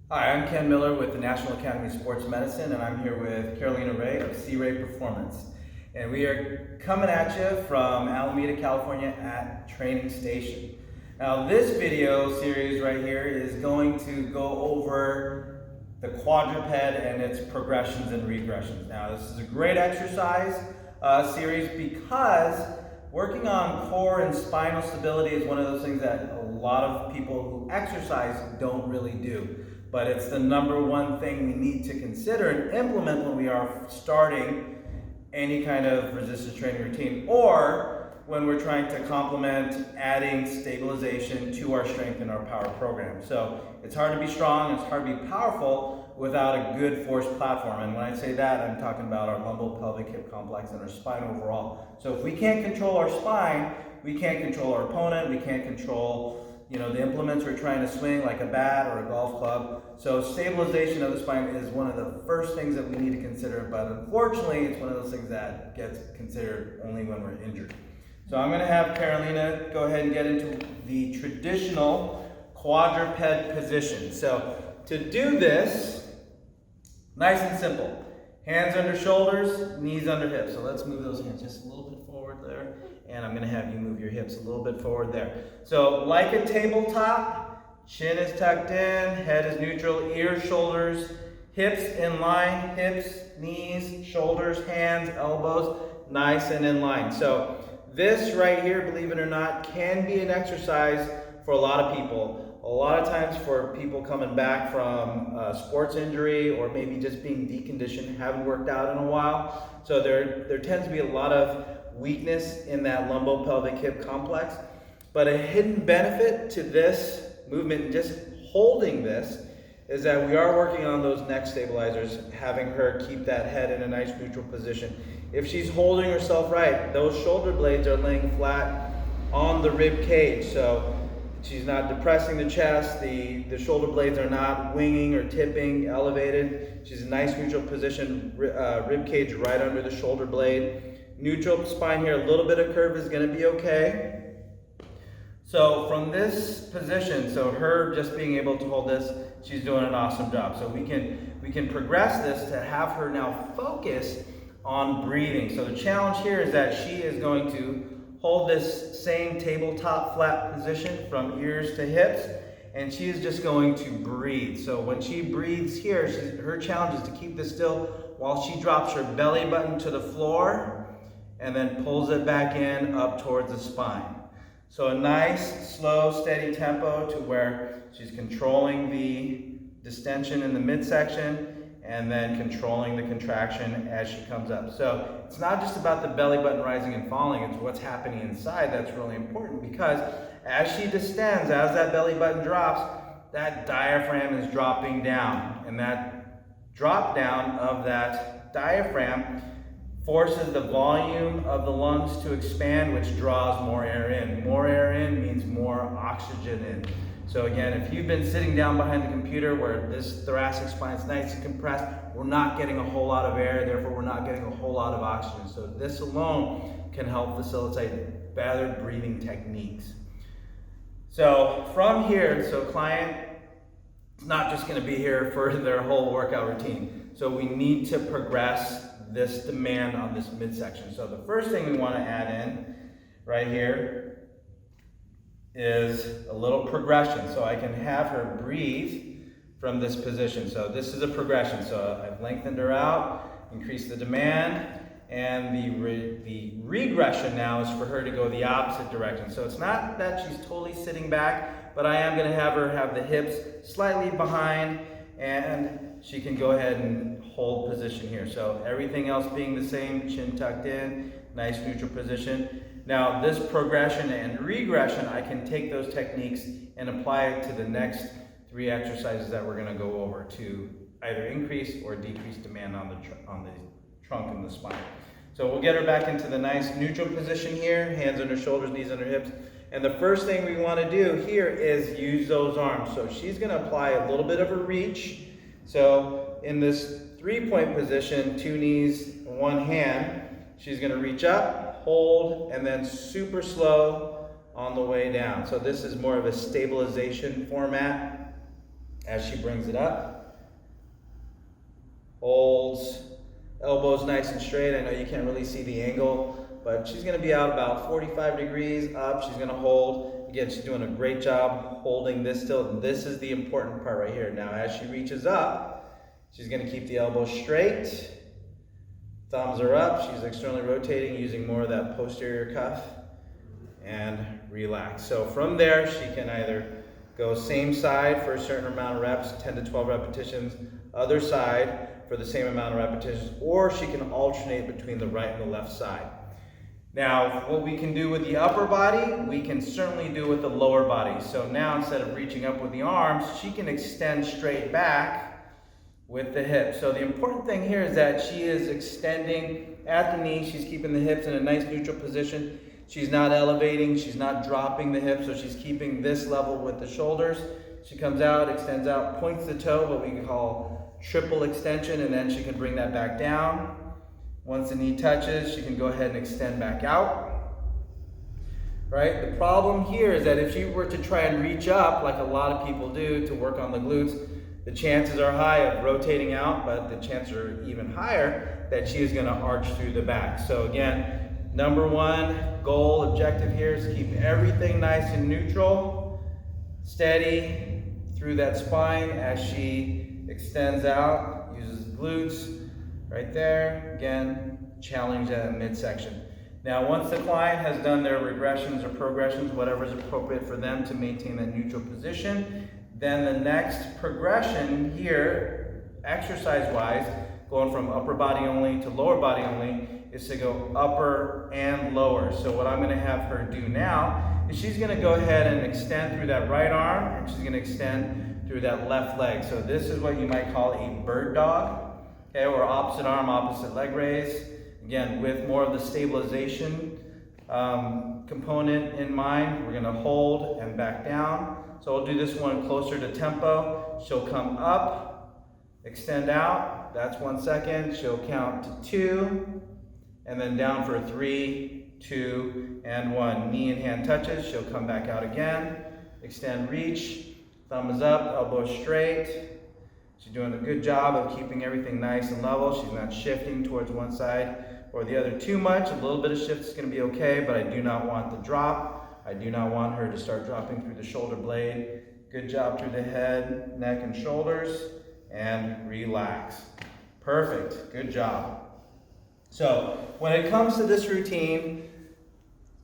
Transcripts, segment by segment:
Hi, I'm Ken Miller with the National Academy of Sports Medicine, and I'm here with Carolina Ray of C-Ray Performance. And we are coming at you from Alameda, California at Training Station. Now, this video series right here is going to go over the quadruped and its progressions and regressions. Now, this is a great exercise series because working on core and spinal stability is one of those things that a lot of people who exercise don't really do. But it's the number one thing we need to consider and implement when we are starting any kind of resistance training routine, or when we're trying to complement adding stabilization to our strength and our power program. So it's hard to be strong, it's hard to be powerful without a good force platform. And when I say that, I'm talking about our lumbo-pelvic hip complex and our spine overall. So if we can't control our spine, we can't control our opponent, we can't control the implements we're trying to swing, like a bat or a golf club. So stabilization of the spine is one of the first things that we need to consider, but unfortunately, it's one of those things that gets considered only when we're injured. So I'm gonna have Carolina go ahead and get into the traditional quadruped position. So to do this, nice and simple. Hands under shoulders, knees under hips. So let's move those hands just a little bit forward there. And I'm gonna have you move your hips a little bit forward there. So like a tabletop, chin is tucked in, head is neutral, ears, shoulders, hips in line, hips, knees, shoulders, hands, elbows, nice and in line. So this right here, believe it or not, can be an exercise for a lot of people. A lot of times for people coming back from sports injury or maybe just being deconditioned, haven't worked out in a while. So there tends to be a lot of weakness in that lumbo-pelvic hip complex. But a hidden benefit to this movement and just holding this is that we are working on those neck stabilizers, having her keep that head in a nice neutral position. If she's holding herself right, those shoulder blades are laying flat on the rib cage. So she's not depressing the chest, the shoulder blades are not winging or tipping, elevated. She's in a nice neutral position, rib cage right under the shoulder blade. Neutral spine here, a little bit of curve is gonna be okay. So from this position, so her just being able to hold this, she's doing an awesome job. So we can progress this to have her now focus on breathing. So the challenge here is that she is going to hold this same tabletop flat position from ears to hips, and she is just going to breathe. So when she breathes here, her challenge is to keep this still while she drops her belly button to the floor and then pulls it back in up towards the spine. So a nice, slow, steady tempo to where she's controlling the distension in the midsection and then controlling the contraction as she comes up. So it's not just about the belly button rising and falling, it's what's happening inside that's really important, because as she distends, as that belly button drops, that diaphragm is dropping down, and that drop down of that diaphragm forces the volume of the lungs to expand, which draws more air in. More air in means more oxygen in. So again, if you've been sitting down behind the computer where this thoracic spine is nice and compressed, we're not getting a whole lot of air, therefore we're not getting a whole lot of oxygen. So this alone can help facilitate better breathing techniques. So from here, so client is not just gonna be here for their whole workout routine. So we need to progress this demand on this midsection. So the first thing we want to add in right here is a little progression. So I can have her breathe from this position. So this is a progression. So I've lengthened her out, increased the demand, and the regression now is for her to go the opposite direction. So it's not that she's totally sitting back, but I am going to have her have the hips slightly behind, and she can go ahead and hold position here. So everything else being the same, chin tucked in, nice neutral position. Now this progression and regression, I can take those techniques and apply it to the next 3 exercises that we're gonna go over to either increase or decrease demand on the trunk and the spine. So we'll get her back into the nice neutral position here, hands under shoulders, knees under hips. And the first thing we wanna do here is use those arms. So she's gonna apply a little bit of a reach. So in this 3-point position, 2 knees, 1 hand, she's gonna reach up, hold, and then super slow on the way down. So this is more of a stabilization format. as she brings it up. Holds, elbows nice and straight. I know you can't really see the angle, but she's gonna be out about 45 degrees up. She's gonna hold. Again, she's doing a great job holding this still. And this is the important part right here. Now, as she reaches up, she's gonna keep the elbows straight. Thumbs are up. She's externally rotating using more of that posterior cuff. And relax. So from there, she can either go same side for a certain amount of reps, 10 to 12 repetitions, other side for the same amount of repetitions, or she can alternate between the right and the left side. Now, what we can do with the upper body, we can certainly do with the lower body. So now, instead of reaching up with the arms, she can extend straight back with the hips. So the important thing here is that she is extending at the knee. She's keeping the hips in a nice neutral position. She's not elevating, she's not dropping the hips, so she's keeping this level with the shoulders. She comes out, extends out, points the toe, what we call triple extension, and then she can bring that back down. Once the knee touches, she can go ahead and extend back out. Right? The problem here is that if she were to try and reach up, like a lot of people do to work on the glutes, the chances are high of rotating out, but the chances are even higher that she is going to arch through the back. So again, number one goal, objective here is to keep everything nice and neutral, steady through that spine as she extends out, uses the glutes right there. Again, challenge that midsection. Now, once the client has done their regressions or progressions, whatever is appropriate for them to maintain that neutral position, then the next progression here, exercise-wise, going from upper body only to lower body only, is to go upper and lower. So what I'm going to have her do now is she's going to go ahead and extend through that right arm, and she's going to extend through that left leg. So this is what you might call a bird dog, okay, or opposite arm, opposite leg raise. Again, with more of the stabilization component in mind, we're going to hold and back down. So we'll do this one closer to tempo. She'll come up, extend out. That's 1 second. She'll count to 2. And then down for 3, 2, and 1. Knee and hand touches. She'll come back out again. Extend, reach. Thumb is up, elbow straight. She's doing a good job of keeping everything nice and level. She's not shifting towards one side or the other too much. A little bit of shift is going to be okay, but I do not want the drop. I do not want her to start dropping through the shoulder blade. Good job through the head, neck, and shoulders. And relax. Perfect. Good job. So when it comes to this routine,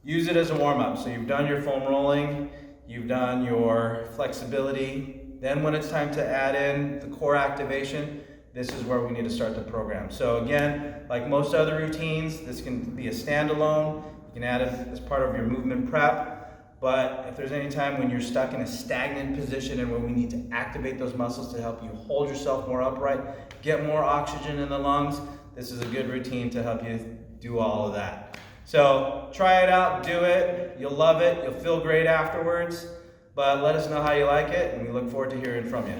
use it as a warm-up. So you've done your foam rolling, you've done your flexibility. Then when it's time to add in the core activation, this is where we need to start the program. So again, like most other routines, this can be a standalone. You can add it as part of your movement prep. But if there's any time when you're stuck in a stagnant position and when we need to activate those muscles to help you hold yourself more upright, get more oxygen in the lungs, this is a good routine to help you do all of that. So try it out, do it. You'll love it. You'll feel great afterwards. But let us know how you like it, and we look forward to hearing from you.